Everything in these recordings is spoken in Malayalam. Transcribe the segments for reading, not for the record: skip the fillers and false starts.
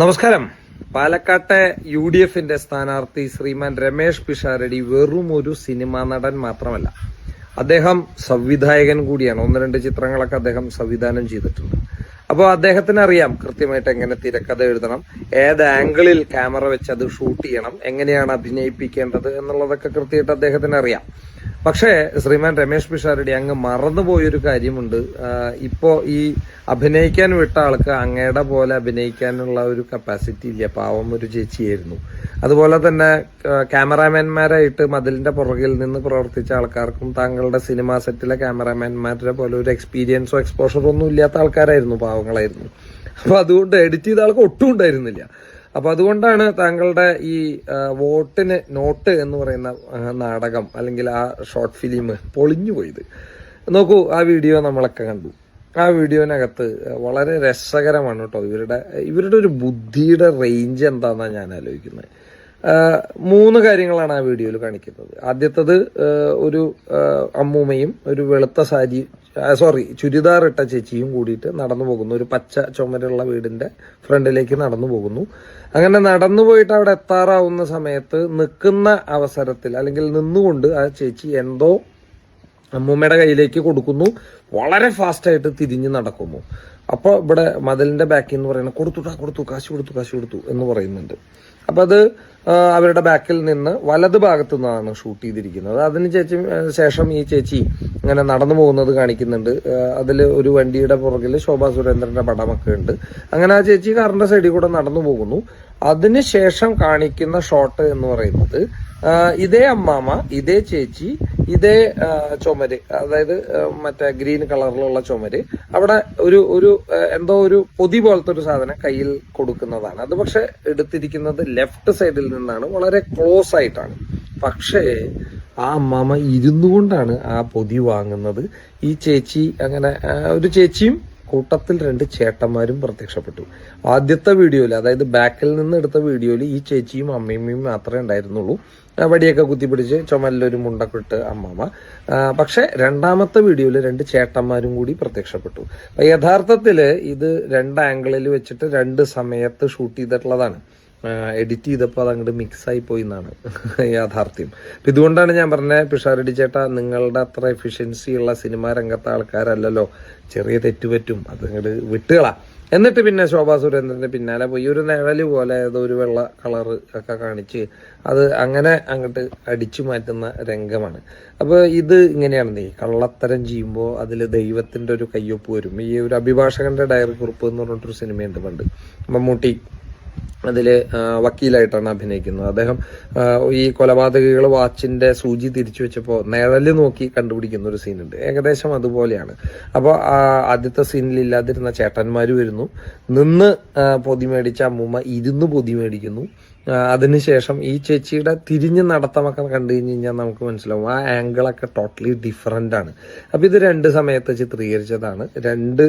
നമസ്കാരം. പാലക്കാട്ടെ UDFന്റെ സ്ഥാനാർത്ഥി ശ്രീമാൻ രമേഷ് പിഷാരടി വെറും ഒരു സിനിമാ നടൻ മാത്രമല്ല, അദ്ദേഹം സംവിധായകൻ കൂടിയാണ്. 1-2 ചിത്രങ്ങളൊക്കെ അദ്ദേഹം സംവിധാനം ചെയ്തിട്ടുണ്ട്. അപ്പോൾ അദ്ദേഹത്തിന് അറിയാം കൃത്യമായിട്ട് എങ്ങനെ തിരക്കഥ എഴുതണം, ഏത് ആംഗിളിൽ ക്യാമറ വെച്ച് അത് ഷൂട്ട് ചെയ്യണം, എങ്ങനെയാണ് അഭിനയിപ്പിക്കേണ്ടത് എന്നുള്ളതൊക്കെ കൃത്യമായിട്ട് അദ്ദേഹത്തിന് അറിയാം. പക്ഷേ ശ്രീമാൻ രമേഷ് പിഷാരടി അങ്ങ് മറന്നുപോയൊരു കാര്യമുണ്ട്. ഇപ്പോ ഈ അഭിനയിക്കാൻ വിട്ട ആൾക്ക് അങ്ങയുടെ പോലെ അഭിനയിക്കാനുള്ള ഒരു കപ്പാസിറ്റി ഇല്ല. പാവം ഒരു ചേച്ചിയായിരുന്നു. അതുപോലെ തന്നെ ക്യാമറാമാൻമാരായിട്ട് മതിലിന്റെ പുറകിൽ നിന്ന് പ്രവർത്തിച്ച ആൾക്കാർക്കും താങ്കളുടെ സിനിമാ സെറ്റിലെ ക്യാമറാമാൻമാരുടെ പോലെ ഒരു എക്സ്പീരിയൻസോ എക്സ്പോഷറോ ഒന്നും ഇല്ലാത്ത ആൾക്കാരായിരുന്നു, പാവങ്ങളായിരുന്നു. അപ്പൊ അതുകൊണ്ട് എഡിറ്റ് ചെയ്ത ആൾക്ക് ഒട്ടും ഉണ്ടായിരുന്നില്ല. അപ്പൊ അതുകൊണ്ടാണ് താങ്കളുടെ ഈ വോട്ടിന് നോട്ട് എന്ന് പറയുന്ന നാടകം അല്ലെങ്കിൽ ആ ഷോർട്ട് ഫിലിം പൊളിഞ്ഞു പോയത്. നോക്കൂ, ആ വീഡിയോ നമ്മളൊക്കെ കണ്ടു. ആ വീഡിയോനകത്ത് വളരെ രസകരമാണ് കേട്ടോ. ഇവരുടെ ഒരു ബുദ്ധിയുടെ റേഞ്ച് എന്താണെന്നാണ് ഞാൻ ആലോചിക്കുന്നത്. 3 കാര്യങ്ങളാണ് ആ വീഡിയോയിൽ കാണിക്കുന്നത്. ആദ്യത്തത് ഒരു അമ്മൂമ്മയും ഒരു വെളുത്ത ചുരിദാർ ഇട്ട ചേച്ചിയും കൂടിയിട്ട് നടന്നു പോകുന്നു. ഒരു പച്ച ചുമരുള്ള വീടിന്റെ ഫ്രണ്ടിലേക്ക് നടന്നു പോകുന്നു. അങ്ങനെ നടന്നു പോയിട്ട് അവിടെ എത്താറാവുന്ന സമയത്ത് നിൽക്കുന്ന അവസരത്തിൽ അല്ലെങ്കിൽ നിന്നുകൊണ്ട് ആ ചേച്ചി എന്തോ അമ്മൂമ്മയുടെ കയ്യിലേക്ക് കൊടുക്കുന്നു. വളരെ ഫാസ്റ്റായിട്ട് തിരിഞ്ഞു നടക്കുന്നു. അപ്പൊ ഇവിടെ മതിലിന്റെ ബാക്കിൽ എന്ന് പറയുന്നത് കൊടുത്തു കാശ് കൊടുത്തു എന്ന് പറയുന്നുണ്ട്. അപ്പൊ അത് അവരുടെ ബാക്കിൽ നിന്ന് വലത് ഭാഗത്തു നിന്നാണ് ഷൂട്ട് ചെയ്തിരിക്കുന്നത്. അതിന് ശേഷം ഈ ചേച്ചി ഇങ്ങനെ നടന്നു പോകുന്നത് കാണിക്കുന്നുണ്ട്. അതിൽ ഒരു വണ്ടിയുടെ പുറകിൽ ശോഭാ സുരേന്ദ്രന്റെ പടമൊക്കെ ഉണ്ട്. അങ്ങനെ ആ ചേച്ചി കാറിന്റെ സൈഡിൽ കൂടെ നടന്നു പോകുന്നു. അതിനുശേഷം കാണിക്കുന്ന ഷോട്ട് എന്ന് പറയുന്നത് ഇതേ അമ്മാമ, ഇതേ ചേച്ചി, ഇതേ ചുമര്, അതായത് മറ്റേ ഗ്രീൻ കളറിലുള്ള ചുമര്, അവിടെ ഒരു എന്തോ ഒരു പൊതി പോലത്തെ ഒരു സാധനം കയ്യിൽ കൊടുക്കുന്നതാണ്. അത് പക്ഷെ എടുത്തിരിക്കുന്നത് ലെഫ്റ്റ് സൈഡിൽ നിന്നാണ്, വളരെ ക്ലോസ് ആയിട്ടാണ്. പക്ഷേ ആ അമ്മാമ ഇരുന്നു കൊണ്ടാണ് ആ പൊതി വാങ്ങുന്നത്. ഈ ചേച്ചി അങ്ങനെ ഒരു ചേച്ചിയും കൂട്ടത്തിൽ 2 ചേട്ടന്മാരും പ്രത്യക്ഷപ്പെട്ടു. ആദ്യത്തെ വീഡിയോയിൽ, അതായത് ബാക്കിൽ നിന്ന് എടുത്ത വീഡിയോയിൽ ഈ ചേച്ചിയും അമ്മയും മാത്രമേ ഉണ്ടായിരുന്നുള്ളൂ. വടിയൊക്കെ കുത്തിപ്പിടിച്ച് ചുമലിലൊരു മുണ്ടൊക്കെ ഇട്ട് അമ്മാമ. പക്ഷെ രണ്ടാമത്തെ വീഡിയോയിൽ 2 ചേട്ടന്മാരും കൂടി പ്രത്യക്ഷപ്പെട്ടു. യഥാർത്ഥത്തില് ഇത് 2 ആംഗിളിൽ വെച്ചിട്ട് 2 സമയത്ത് ഷൂട്ട് ചെയ്തിട്ടുള്ളതാണ്. എഡിറ്റ് ചെയ്തപ്പോൾ അത് അങ്ങോട്ട് മിക്സായി പോയി എന്നാണ് യാഥാർത്ഥ്യം. ഇതുകൊണ്ടാണ് ഞാൻ പറഞ്ഞത്, പിഷാരടി ചേട്ടാ നിങ്ങളുടെ അത്ര എഫിഷ്യൻസി ഉള്ള സിനിമാ രംഗത്തെ ആൾക്കാരല്ലല്ലോ, ചെറിയ തെറ്റുപറ്റും, അത് അങ്ങോട്ട് വിട്ടുകളാ. എന്നിട്ട് പിന്നെ ശോഭാ സുരേന്ദ്രന്റെ പിന്നാലെ പോയി ഒരു നിഴല് പോലെ ഏതോ ഒരു വെള്ള കളറ് ഒക്കെ കാണിച്ച് അത് അങ്ങനെ അങ്ങോട്ട് അടിച്ചു മാറ്റുന്ന രംഗമാണ്. അപ്പൊ ഇത് ഇങ്ങനെയാണെന്നേ, കള്ളത്തരം ചെയ്യുമ്പോൾ അതിൽ ദൈവത്തിന്റെ ഒരു കയ്യൊപ്പ് വരും. ഈ ഒരു അഭിഭാഷകന്റെ ഡയറി കുറിപ്പ് എന്ന് പറഞ്ഞിട്ടൊരു സിനിമയുണ്ട് പണ്ട്, മമ്മൂട്ടി അതില് വക്കീലായിട്ടാണ് അഭിനയിക്കുന്നത്. അദ്ദേഹം ഈ കൊലപാതകികൾ വാച്ചിന്റെ സൂചി തിരിച്ചു വെച്ചപ്പോൾ നിഴല് നോക്കി കണ്ടുപിടിക്കുന്ന ഒരു സീനുണ്ട്. ഏകദേശം അതുപോലെയാണ്. അപ്പോൾ ആദ്യത്തെ സീനിൽ ഇല്ലാതിരുന്ന ചേട്ടന്മാര് വരുന്നു, നിന്ന് പൊതി മേടിച്ച അമ്മൂമ്മ ഇരുന്ന് പൊതി മേടിക്കുന്നു. അതിനുശേഷം ഈ ചേച്ചിയുടെ തിരിഞ്ഞ് നടത്തമൊക്കെ കണ്ടു കഴിഞ്ഞാൽ നമുക്ക് മനസ്സിലാവും ആ ആംഗിളൊക്കെ ടോട്ടലി ഡിഫറെന്റ് ആണ്. അപ്പൊ ഇത് 2 സമയത്ത് ചിത്രീകരിച്ചതാണ്, 2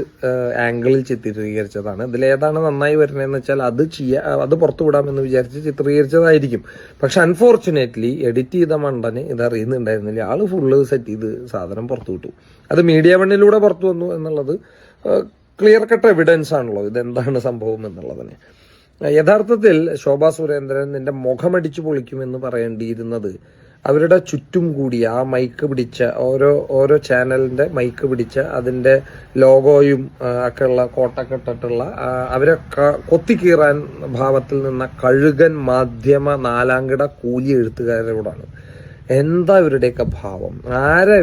ആംഗിളിൽ ചിത്രീകരിച്ചതാണ്. ഇതിലേതാണ് നന്നായി വരുന്നതെന്ന് വെച്ചാൽ അത് പുറത്തു വിടാമെന്ന് വിചാരിച്ച് ചിത്രീകരിച്ചതായിരിക്കും. പക്ഷെ അൺഫോർച്ചുനേറ്റ്ലി എഡിറ്റ് ചെയ്ത മണ്ടന് ഇത് അറിയുന്നുണ്ടായിരുന്നില്ല. ആള് ഫുള്ള് സെറ്റ് ചെയ്ത് സാധനം പുറത്തു വിട്ടു. അത് മീഡിയ വണ്ണിലൂടെ പുറത്തു വന്നു എന്നുള്ളത് ക്ലിയർ കട്ട് എവിഡൻസ് ആണല്ലോ ഇതെന്താണ് സംഭവം എന്നുള്ളതിന്. യഥാർത്ഥത്തിൽ ശോഭാ സുരേന്ദ്രൻ നിന്റെ മുഖമടിച്ചു പൊളിക്കുമെന്ന് പറയേണ്ടിയിരുന്നത് അവരുടെ ചുറ്റും കൂടി ആ മൈക്ക് പിടിച്ച ഓരോ ചാനലിന്റെ മൈക്ക് പിടിച്ച അതിന്റെ ലോഗോയും ഒക്കെ ഉള്ള കോട്ടൊക്കെ ഇട്ടിട്ടുള്ള അവരെ കൊത്തിക്കീറാൻ ഭാവത്തിൽ നിന്ന കഴുകൻ മാധ്യമ 4-കിട കൂലി എഴുത്തുകാരോടാണ്. എന്താ ഇവരുടെയൊക്കെ ഭാവം? ആരാ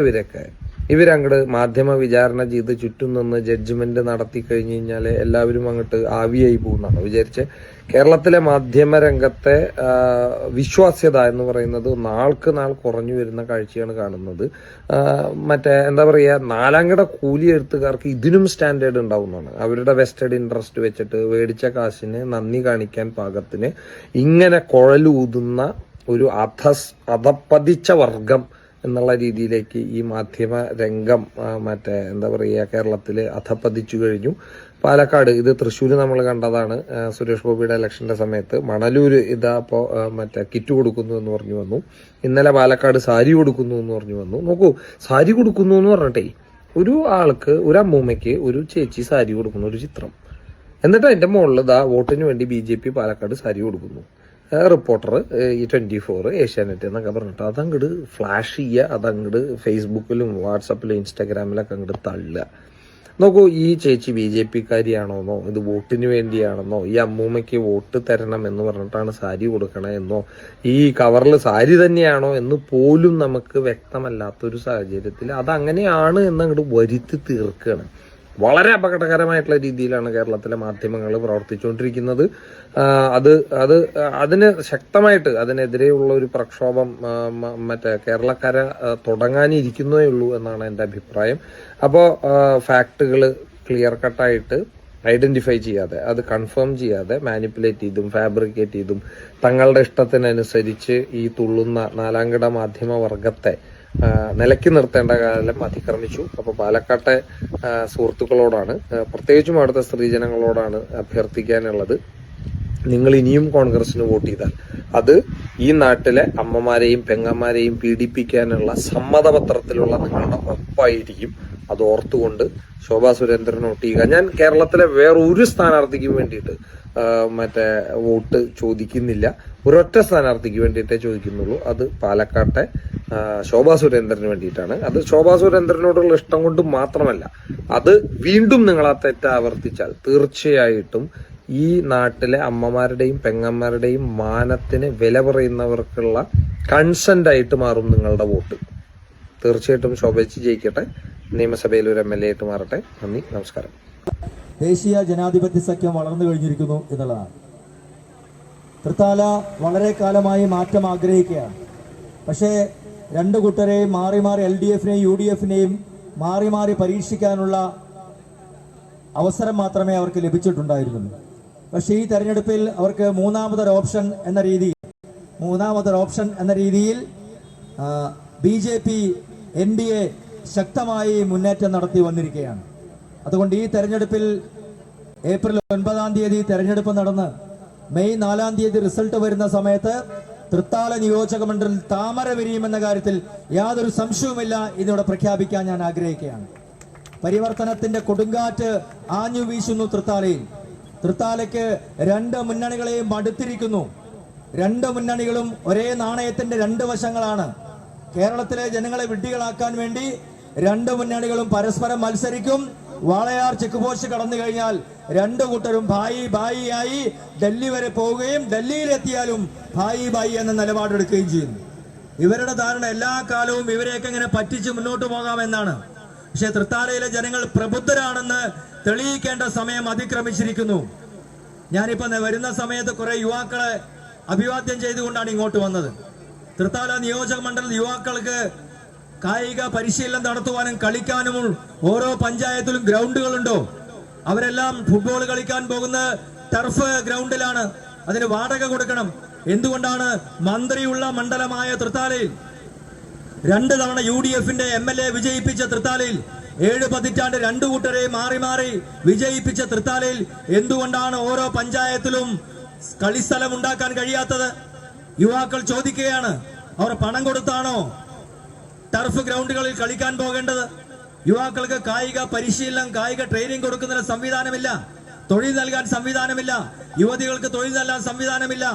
ഇവരങ്ങോട്ട് മാധ്യമ വിചാരണ ചെയ്ത് ചുറ്റും നിന്ന് ജഡ്ജ്മെന്റ് നടത്തി കഴിഞ്ഞു കഴിഞ്ഞാൽ എല്ലാവരും അങ്ങോട്ട് ആവിയായി പോകുന്നതാണ് വിചാരിച്ച്. കേരളത്തിലെ മാധ്യമ രംഗത്തെ വിശ്വാസ്യത എന്ന് പറയുന്നത് നാൾക്ക് നാൾ കുറഞ്ഞു വരുന്ന കാഴ്ചയാണ് കാണുന്നത്. എന്താ പറയുക, 4-കിട കൂലി എഴുത്തുകാർക്ക് ഇതിനും സ്റ്റാൻഡേർഡ് ഉണ്ടാവുന്നതാണ്. അവരുടെ വെസ്റ്റഡ് ഇൻട്രസ്റ്റ് വെച്ചിട്ട് മേടിച്ച കാശിന് നന്ദി കാണിക്കാൻ പാകത്തിന് ഇങ്ങനെ കുഴലൂതുന്ന ഒരു അധപ്പതിച്ച വർഗം എന്നുള്ള രീതിയിലേക്ക് ഈ മാധ്യമ രംഗം എന്താ പറയുക കേരളത്തിൽ അധപ്പതിച്ചു കഴിഞ്ഞു. പാലക്കാട്, ഇത് തൃശ്ശൂര് നമ്മൾ കണ്ടതാണ്. സുരേഷ് ഗോപിയുടെ ഇലക്ഷന്റെ സമയത്ത് മണലൂര് ഇതാപ്പോ കിറ്റ് കൊടുക്കുന്നു എന്ന് പറഞ്ഞു വന്നു. ഇന്നലെ പാലക്കാട് സാരി കൊടുക്കുന്നു എന്ന് പറഞ്ഞു വന്നു. നോക്കൂ, സാരി കൊടുക്കുന്നു എന്ന് പറഞ്ഞിട്ടേ ഒരു ആൾക്ക്, ഒരു അമ്മൂമ്മയ്ക്ക് ഒരു ചേച്ചി സാരി കൊടുക്കുന്ന ഒരു ചിത്രം. എന്നിട്ട് അതിന്റെ മുകളിൽ വോട്ടിന് വേണ്ടി BJP പാലക്കാട് സാരി കൊടുക്കുന്നു. റിപ്പോർട്ടർ, ഈ 24, ഏഷ്യാനെറ്റ് എന്നൊക്കെ പറഞ്ഞിട്ട് അതങ്ങോട്ട് ഫ്ലാഷ് ചെയ്യുക, അതങ്ങോട്ട് ഫേസ്ബുക്കിലും വാട്സപ്പിലും ഇൻസ്റ്റാഗ്രാമിലൊക്കെ അങ്ങോട്ട് തള്ളുക. നോക്കൂ, ഈ ചേച്ചി BJP-കാരിയാണോന്നോ, ഇത് വോട്ടിന് വേണ്ടിയാണെന്നോ, ഈ അമ്മൂമ്മയ്ക്ക് വോട്ട് തരണം എന്ന് പറഞ്ഞിട്ടാണ് സാരി കൊടുക്കണമെന്നോ, ഈ കവറിൽ സാരി തന്നെയാണോ എന്ന് പോലും നമുക്ക് വ്യക്തമല്ലാത്തൊരു സാഹചര്യത്തിൽ അതങ്ങനെയാണ് എന്നങ്ങോട്ട് വരുത്തി തീർക്കുകയാണ്. വളരെ അപകടകരമായിട്ടുള്ള രീതിയിലാണ് കേരളത്തിലെ മാധ്യമങ്ങൾ പ്രവർത്തിച്ചുകൊണ്ടിരിക്കുന്നത്. അതിന് ശക്തമായിട്ട് അതിനെതിരെയുള്ള ഒരു പ്രക്ഷോഭം കേരളക്കര തുടങ്ങാനിരിക്കുന്നേ ഉള്ളൂ എന്നാണ് എൻ്റെ അഭിപ്രായം. അപ്പോൾ ഫാക്ടുകൾ ക്ലിയർ കട്ടായിട്ട് ഐഡന്റിഫൈ ചെയ്യാതെ, അത് കൺഫേം ചെയ്യാതെ, മാനിപ്പുലേറ്റ് ചെയ്തും ഫാബ്രിക്കേറ്റ് ചെയ്തും തങ്ങളുടെ ഇഷ്ടത്തിനനുസരിച്ച് ഈ തുള്ളുന്ന നാലാംകിട മാധ്യമ വർഗത്തെ നിലയ്ക്ക് നിർത്തേണ്ട കാലം അതിക്രമിച്ചു. അപ്പൊ പാലക്കാട്ടെ സുഹൃത്തുക്കളോടാണ്, പ്രത്യേകിച്ചും അവിടുത്തെ സ്ത്രീജനങ്ങളോടാണ് അഭ്യർത്ഥിക്കാനുള്ളത്. നിങ്ങൾ ഇനിയും കോൺഗ്രസിന് വോട്ട് ചെയ്താൽ അത് ഈ നാട്ടിലെ അമ്മമാരെയും പെങ്ങന്മാരെയും പീഡിപ്പിക്കാനുള്ള സമ്മതപത്രത്തിലുള്ള നിങ്ങളുടെ ഒപ്പായിരിക്കും. അത് ഓർത്തുകൊണ്ട് ശോഭാ സുരേന്ദ്രൻ വോട്ട് ചെയ്യുക. ഞാൻ കേരളത്തിലെ വേറൊരു സ്ഥാനാർത്ഥിക്കും വേണ്ടിയിട്ട് വോട്ട് ചോദിക്കുന്നില്ല. ഒരൊറ്റ സ്ഥാനാർത്ഥിക്ക് വേണ്ടിയിട്ടേ ചോദിക്കുന്നുള്ളൂ. അത് പാലക്കാട്ടെ ശോഭാ സുരേന്ദ്രന് വേണ്ടിയിട്ടാണ്. അത് ശോഭാ സുരേന്ദ്രനോടുള്ള ഇഷ്ടം കൊണ്ട് മാത്രമല്ല, അത് വീണ്ടും നിങ്ങൾ ആ തെറ്റ് ആവർത്തിച്ചാൽ തീർച്ചയായിട്ടും ഈ നാട്ടിലെ അമ്മമാരുടെയും പെങ്ങന്മാരുടെയും മാനത്തിന് വില പറയുന്നവർക്കുള്ള കൺസെന്റ് ആയിട്ട് മാറും നിങ്ങളുടെ വോട്ട്. തീർച്ചയായിട്ടും ശോഭിച്ച് ജയിക്കട്ടെ, നിയമസഭയിൽ ഒരു MLA ആയിട്ട് മാറട്ടെ. നന്ദി, നമസ്കാരം. ദേശീയ ജനാധിപത്യ സഖ്യം വളർന്നു കഴിഞ്ഞിരിക്കുന്നു എന്നുള്ളതാണ്. തൃത്താല വളരെ കാലമായി മാറ്റം ആഗ്രഹിക്കുകയാണ്. പക്ഷേ രണ്ടു കൂട്ടരെയും മാറി മാറി LDF-നെയും UDF-നെയും മാറി മാറി പരീക്ഷിക്കാനുള്ള അവസരം മാത്രമേ അവർക്ക് ലഭിച്ചിട്ടുണ്ടായിരുന്നുള്ളൂ. പക്ഷേ ഈ തെരഞ്ഞെടുപ്പിൽ അവർക്ക് മൂന്നാമതൊരു ഓപ്ഷൻ എന്ന രീതിയിൽ BJP NDA ശക്തമായി മുന്നേറ്റം നടത്തി വന്നിരിക്കുകയാണ്. അതുകൊണ്ട് ഈ തെരഞ്ഞെടുപ്പിൽ ഏപ്രിൽ 9-ാം തീയതി തെരഞ്ഞെടുപ്പ് നടന്ന് മെയ് 4-ാം തീയതി റിസൾട്ട് വരുന്ന സമയത്ത് തൃത്താല നിയോജക മണ്ഡലത്തിൽ താമര വിരിയുമെന്ന കാര്യത്തിൽ യാതൊരു സംശയവുമില്ല. ഇതിവിടെ പ്രഖ്യാപിക്കാൻ ഞാൻ ആഗ്രഹിക്കുകയാണ്. പരിവർത്തനത്തിന്റെ കൊടുങ്കാറ്റ് ആഞ്ഞു വീശുന്നു തൃത്താലയിൽ. തൃത്താലയ്ക്ക് രണ്ട് മുന്നണികളെയും അടുത്തിരിക്കുന്നു. രണ്ട് മുന്നണികളും ഒരേ നാണയത്തിന്റെ രണ്ട് വശങ്ങളാണ്. കേരളത്തിലെ ജനങ്ങളെ വിഡ്ഢികളാക്കാൻ വേണ്ടി രണ്ട് മുന്നണികളും പരസ്പരം മത്സരിക്കും. വാളയാർ ചെക്ക് പോസ്റ്റ് കടന്നു കഴിഞ്ഞാൽ രണ്ടു കൂട്ടരും ഭായിയായി ഡൽഹി വരെ പോവുകയും ഡൽഹിയിലെത്തിയാലും ഭായി എന്ന നിലപാടെടുക്കുകയും ചെയ്യുന്നു. ഇവരുടെ ധാരണ എല്ലാ കാലവും ഇവരെയൊക്കെ ഇങ്ങനെ പറ്റിച്ച് മുന്നോട്ട് പോകാമെന്നാണ്. പക്ഷെ തൃത്താലയിലെ ജനങ്ങൾ പ്രബുദ്ധരാണെന്ന് തെളിയിക്കേണ്ട സമയം അതിക്രമിച്ചിരിക്കുന്നു. ഞാനിപ്പോ വരുന്ന സമയത്ത് കുറെ യുവാക്കളെ അഭിവാദ്യം ചെയ്തുകൊണ്ടാണ് ഇങ്ങോട്ട് വന്നത്. തൃത്താല നിയോജക മണ്ഡലത്തിൽ യുവാക്കൾക്ക് കായിക പരിശീലനം നടത്തുവാനും കളിക്കാനും ഓരോ പഞ്ചായത്തിലും ഗ്രൗണ്ടുകളുണ്ടോ? അവരെല്ലാം ഫുട്ബോൾ കളിക്കാൻ പോകുന്ന ടർഫ് ഗ്രൗണ്ടിലാണ്. അതിന് വാടക കൊടുക്കണം. എന്തുകൊണ്ടാണ്? മന്ത്രിയുള്ള മണ്ഡലമായ തൃത്താലയിൽ 2 തവണ UDF-ന്റെ MLA വിജയിപ്പിച്ച തൃത്താലയിൽ 7 പതിറ്റാണ്ട് രണ്ടു കൂട്ടരെ മാറി മാറി വിജയിപ്പിച്ച തൃത്താലയിൽ എന്തുകൊണ്ടാണ് ഓരോ പഞ്ചായത്തിലും കളിസ്ഥലം ഉണ്ടാക്കാൻ കഴിയാത്തത്? യുവാക്കൾ ചോദിക്കുകയാണ്. അവർ പണം കൊടുത്താണോ ടർഫ് ഗ്രൗണ്ടുകളിൽ കളിക്കാൻ പോകേണ്ടത്? യുവാക്കൾക്ക് കായിക പരിശീലനം, കായിക ട്രെയിനിങ് കൊടുക്കുന്നതിന് സംവിധാനമില്ല. തൊഴിൽ നൽകാൻ സംവിധാനമില്ല. യുവതികൾക്ക് തൊഴിൽ നൽകാൻ സംവിധാനമില്ല.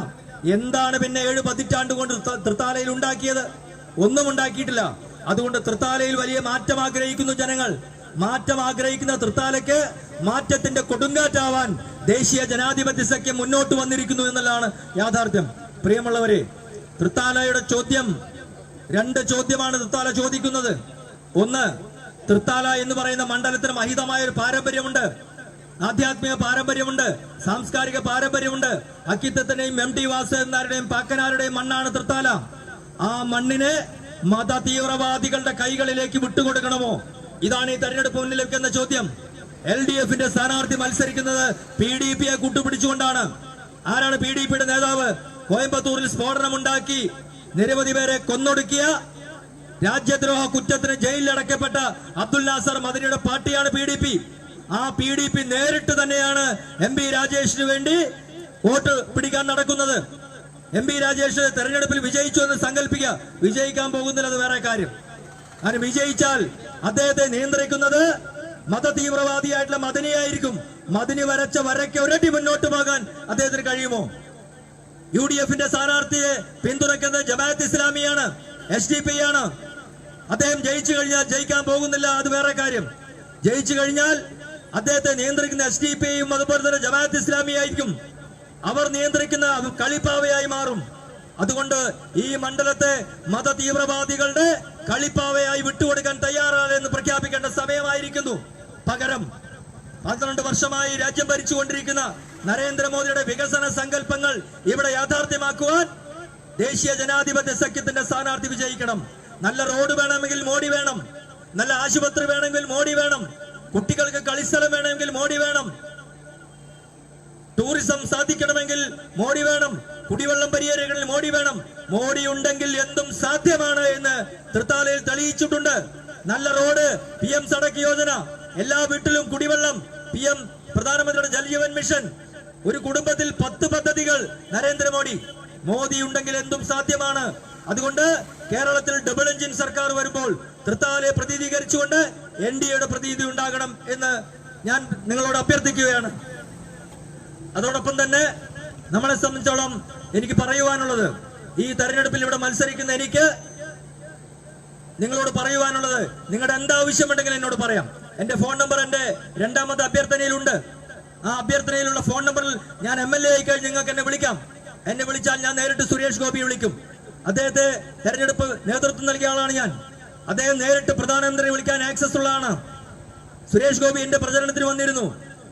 എന്താണ് പിന്നെ 7 പതിറ്റാണ്ട് കൊണ്ട് തൃത്താലയിൽ ഉണ്ടാക്കിയത്? ഒന്നും ഉണ്ടാക്കിയിട്ടില്ല. അതുകൊണ്ട് തൃത്താലയിൽ വലിയ മാറ്റം ആഗ്രഹിക്കുന്നു ജനങ്ങൾ. മാറ്റം ആഗ്രഹിക്കുന്ന തൃത്താലയ്ക്ക് മാറ്റത്തിന്റെ കൊടുങ്കാറ്റാവാൻ ദേശീയ ജനാധിപത്യ സഖ്യം മുന്നോട്ട് വന്നിരിക്കുന്നു എന്നുള്ളതാണ് യാഥാർത്ഥ്യം. പ്രിയമുള്ളവരെ, തൃത്താലയുടെ ചോദ്യം 2 ചോദ്യമാണ് തൃത്താല ചോദിക്കുന്നത്. ഒന്ന്, തൃത്താല എന്ന് പറയുന്ന മണ്ഡലത്തിന് മഹിതമായ ഒരു പാരമ്പര്യമുണ്ട്. ആധ്യാത്മിക പാരമ്പര്യമുണ്ട്, സാംസ്കാരിക പാരമ്പര്യമുണ്ട്. അക്കിത്തത്തിന്റെയും MT വാസുദേവനാരുടെയും പാക്കനാരുടെയും മണ്ണാണ് തൃത്താല. ആ മണ്ണിനെ മത തീവ്രവാദികളുടെ കൈകളിലേക്ക് വിട്ടുകൊടുക്കണമോ? ഇതാണ് ഈ തെരഞ്ഞെടുപ്പ് മുന്നിൽ വെക്കുന്ന ചോദ്യം. LDF-ന്റെ സ്ഥാനാർത്ഥി മത്സരിക്കുന്നത് PDP-യെ കൂട്ടുപിടിച്ചുകൊണ്ടാണ്. ആരാണ് PDP-യുടെ നേതാവ്? കോയമ്പത്തൂരിൽ സ്ഫോടനമുണ്ടാക്കി നിരവധി പേരെ കൊന്നൊടുക്കിയ, രാജ്യദ്രോഹ കുറ്റത്തിന് ജയിലിലടക്കപ്പെട്ട അബ്ദുൽ നാസർ മദനിയുടെ പാർട്ടിയാണ് PDP. ആ PDP നേരിട്ട് തന്നെയാണ് MP രാജേഷിന് വേണ്ടി വോട്ട് പിടിക്കാൻ നടക്കുന്നത്. MP രാജേഷ് തെരഞ്ഞെടുപ്പിൽ വിജയിച്ചു എന്ന് സങ്കല്പിക്കുക. വിജയിക്കാൻ പോകുന്നില്ല, അത് വേറെ കാര്യം. അങ്ങനെ വിജയിച്ചാൽ അദ്ദേഹത്തെ നിയന്ത്രിക്കുന്നത് മത തീവ്രവാദിയായിട്ടുള്ള മദനിയായിരിക്കും. മതിന് വരച്ച വരയ്ക്ക് ഒരടി മുന്നോട്ട് പോകാൻ അദ്ദേഹത്തിന് കഴിയുമോ? UDF-ന്റെ സ്ഥാനാർത്ഥിയെ പിന്തുണയ്ക്കുന്നത് ജമാഅത്ത് ഇസ്ലാമിയാണ്, SDP ആണ്. അദ്ദേഹം ജയിച്ചു കഴിഞ്ഞാൽ, ജയിക്കാൻ പോകുന്നില്ല, അത് വേറെ കാര്യം. ജയിച്ചു കഴിഞ്ഞാൽ അദ്ദേഹത്തെ നിയന്ത്രിക്കുന്ന SDP-യും അതുപോലെ തന്നെ ജമാഅത്ത് ഇസ്ലാമി ആയിരിക്കും. അവർ നിയന്ത്രിക്കുന്ന കളിപ്പാവയായി മാറും. അതുകൊണ്ട് ഈ മണ്ഡലത്തെ മത തീവ്രവാദികളുടെ കളിപ്പാവയായി വിട്ടുകൊടുക്കാൻ തയ്യാറാണ് എന്ന് പ്രഖ്യാപിക്കേണ്ട സമയമായിരിക്കുന്നു. പകരം 12 വർഷമായി രാജ്യം ഭരിച്ചുകൊണ്ടിരിക്കുന്ന നരേന്ദ്രമോദിയുടെ വികസന സങ്കല്പങ്ങൾ ഇവിടെ യാഥാർത്ഥ്യമാക്കുവാൻ ദേശീയ ജനാധിപത്യ സഖ്യത്തിന്റെ സ്ഥാനാർത്ഥി വിജയിക്കണം. നല്ല റോഡ് വേണമെങ്കിൽ മോഡി വേണം, നല്ല ആശുപത്രി വേണമെങ്കിൽ മോഡി വേണം, കുട്ടികൾക്ക് കളിസ്ഥലം വേണമെങ്കിൽ മോഡി വേണം, ടൂറിസം സാധിക്കണമെങ്കിൽ മോഡി വേണം, കുടിവെള്ളം പരിഹരിക്കണമെങ്കിൽ മോഡി വേണം. മോഡി ഉണ്ടെങ്കിൽ എന്തും സാധ്യമാണ് എന്ന് തൃത്താലയിൽ തെളിയിച്ചിട്ടുണ്ട്. നല്ല റോഡ്, PM സഡക് യോജന, എല്ലാ വീട്ടിലും കുടിവെള്ളം, PM പ്രധാനമന്ത്രിയുടെ ജൽജീവൻ മിഷൻ, ഒരു കുടുംബത്തിൽ 10 പദ്ധതികൾ. നരേന്ദ്രമോദി, മോദി ഉണ്ടെങ്കിൽ എന്തും സാധ്യമാണ്. അതുകൊണ്ട് കേരളത്തിൽ ഡബിൾ എഞ്ചിൻ സർക്കാർ വരുമ്പോൾ തൃത്താലയെ പ്രതിനിധീകരിച്ചുകൊണ്ട് NDAയുടെ പ്രതിനിധി ഉണ്ടാകണം എന്ന് ഞാൻ നിങ്ങളോട് അഭ്യർത്ഥിക്കുകയാണ്. അതോടൊപ്പം തന്നെ നമ്മളെ സംബന്ധിച്ചോളം എനിക്ക് പറയുവാനുള്ളത്, ഈ തെരഞ്ഞെടുപ്പിൽ ഇവിടെ മത്സരിക്കുന്ന എനിക്ക് നിങ്ങളോട് പറയുവാനുള്ളത്, നിങ്ങളുടെ എന്താവശ്യമുണ്ടെങ്കിലും എന്നോട് പറയാം. എന്റെ ഫോൺ നമ്പർ എന്റെ 2ാമത്തെ അഭ്യർത്ഥനയിലുണ്ട്. ആ അഭ്യർത്ഥനയിലുള്ള ഫോൺ നമ്പറിൽ ഞാൻ MLA ആയി കഴിഞ്ഞ് നിങ്ങൾക്ക് എന്നെ വിളിക്കാം. എന്നെ വിളിച്ചാൽ ഞാൻ നേരിട്ട് സുരേഷ് ഗോപിയെ വിളിക്കും. അദ്ദേഹത്തെ തെരഞ്ഞെടുപ്പ് നേതൃത്വം നൽകിയ ആളാണ് ഞാൻ. അദ്ദേഹം നേരിട്ട് പ്രധാനമന്ത്രിയെ വിളിക്കാൻ ആക്സസ് ഉള്ളതാണ്. സുരേഷ് ഗോപി എന്റെ പ്രചരണത്തിന് വന്നിരുന്നു.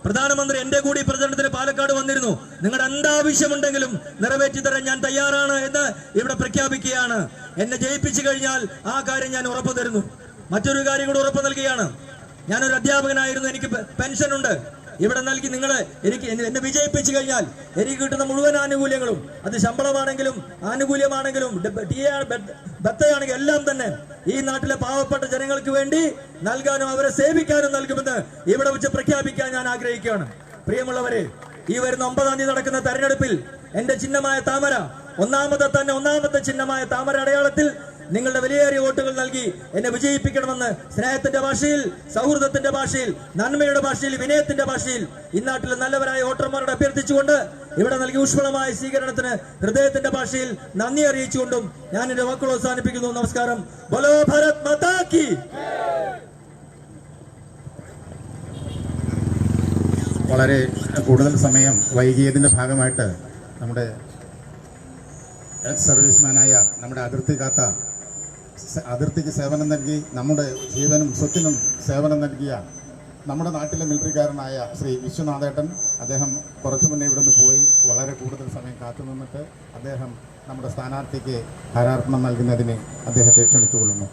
പ്രധാനമന്ത്രി എന്റെ കൂടി പ്രചരണത്തിന് പാലക്കാട് വന്നിരുന്നു. നിങ്ങളുടെ എന്താവശ്യമുണ്ടെങ്കിലും നിറവേറ്റി തരാൻ ഞാൻ തയ്യാറാണ് എന്ന് ഇവിടെ പ്രഖ്യാപിക്കുകയാണ്. എന്നെ ജയിപ്പിച്ചു കഴിഞ്ഞാൽ ആ കാര്യം ഞാൻ ഉറപ്പു തരുന്നു. മറ്റൊരു കാര്യം കൂടെ ഉറപ്പു നൽകുകയാണ്. ഞാനൊരു അധ്യാപകനായിരുന്നു, എനിക്ക് പെൻഷൻ ഉണ്ട്. ഇവിടെ നൽകി എന്നെ വിജയിപ്പിച്ചു കഴിഞ്ഞാൽ എനിക്ക് കിട്ടുന്ന മുഴുവൻ ആനുകൂല്യങ്ങളും, അത് ശമ്പളമാണെങ്കിലും ആനുകൂല്യമാണെങ്കിലും ബത്തയാണെങ്കിലും എല്ലാം തന്നെ ഈ നാട്ടിലെ പാവപ്പെട്ട ജനങ്ങൾക്ക് വേണ്ടി നൽകാനും അവരെ സേവിക്കാനും നൽകുമെന്ന് ഇവിടെ വെച്ച് പ്രഖ്യാപിക്കാൻ ഞാൻ ആഗ്രഹിക്കുകയാണ്. പ്രിയമുള്ളവരെ, ഈ വരുന്ന 9-ാം തീയതി നടക്കുന്ന തെരഞ്ഞെടുപ്പിൽ എന്റെ ചിഹ്നമായ താമര, ഒന്നാമത്തെ ചിഹ്നമായ താമര അടയാളത്തിൽ നിങ്ങളുടെ വിലയേറിയ വോട്ടുകൾ നൽകി എന്നെ വിജയിപ്പിക്കണമെന്ന് സ്നേഹത്തിന്റെ ഭാഷയിൽ, സൗഹൃദത്തിന്റെ ഭാഷയിൽ, നന്മയുടെ ഭാഷയിൽ, വിനയത്തിന്റെ ഭാഷയിൽ ഈ നാട്ടിലെ നല്ലവരായ വോട്ടർമാരോട് അഭ്യർത്ഥിച്ചുകൊണ്ട് ഇവിടെ നൽകിയ ഊഷ്മളമായ സ്വീകരണത്തിന് ഹൃദയത്തിന്റെ ഭാഷയിൽ നന്ദി അറിയിച്ചുകൊണ്ടും ഞാൻ എന്റെ വാക്കുകൾ അവസാനിപ്പിക്കുന്നു. നമസ്കാരം. ബോലോ ഭാരത് മാതാ കി. വളരെ കൂടുതൽ സമയം വൈകിയതിന്റെ ഭാഗമായിട്ട് നമ്മുടെ എക്സ് സർവീസ്മാനായ, നമ്മുടെ അതിർത്തിക്ക് സേവനം നൽകി, നമ്മുടെ ജീവനും സ്വത്തിനും സേവനം നൽകിയ നമ്മുടെ നാട്ടിലെ മിലിറ്ററിക്കാരനായ ശ്രീ വിശ്വനാഥേട്ടൻ, അദ്ദേഹം കുറച്ചു മുന്നേ ഇവിടെ നിന്ന് പോയി. വളരെ കൂടുതൽ സമയം കാത്തുനിന്നിട്ട് അദ്ദേഹം നമ്മുടെ സ്ഥാനാർത്ഥിക്ക് ഹാരാർപ്പണം നൽകുന്നതിന് അദ്ദേഹത്തെ ക്ഷണിച്ചുകൊള്ളുന്നു.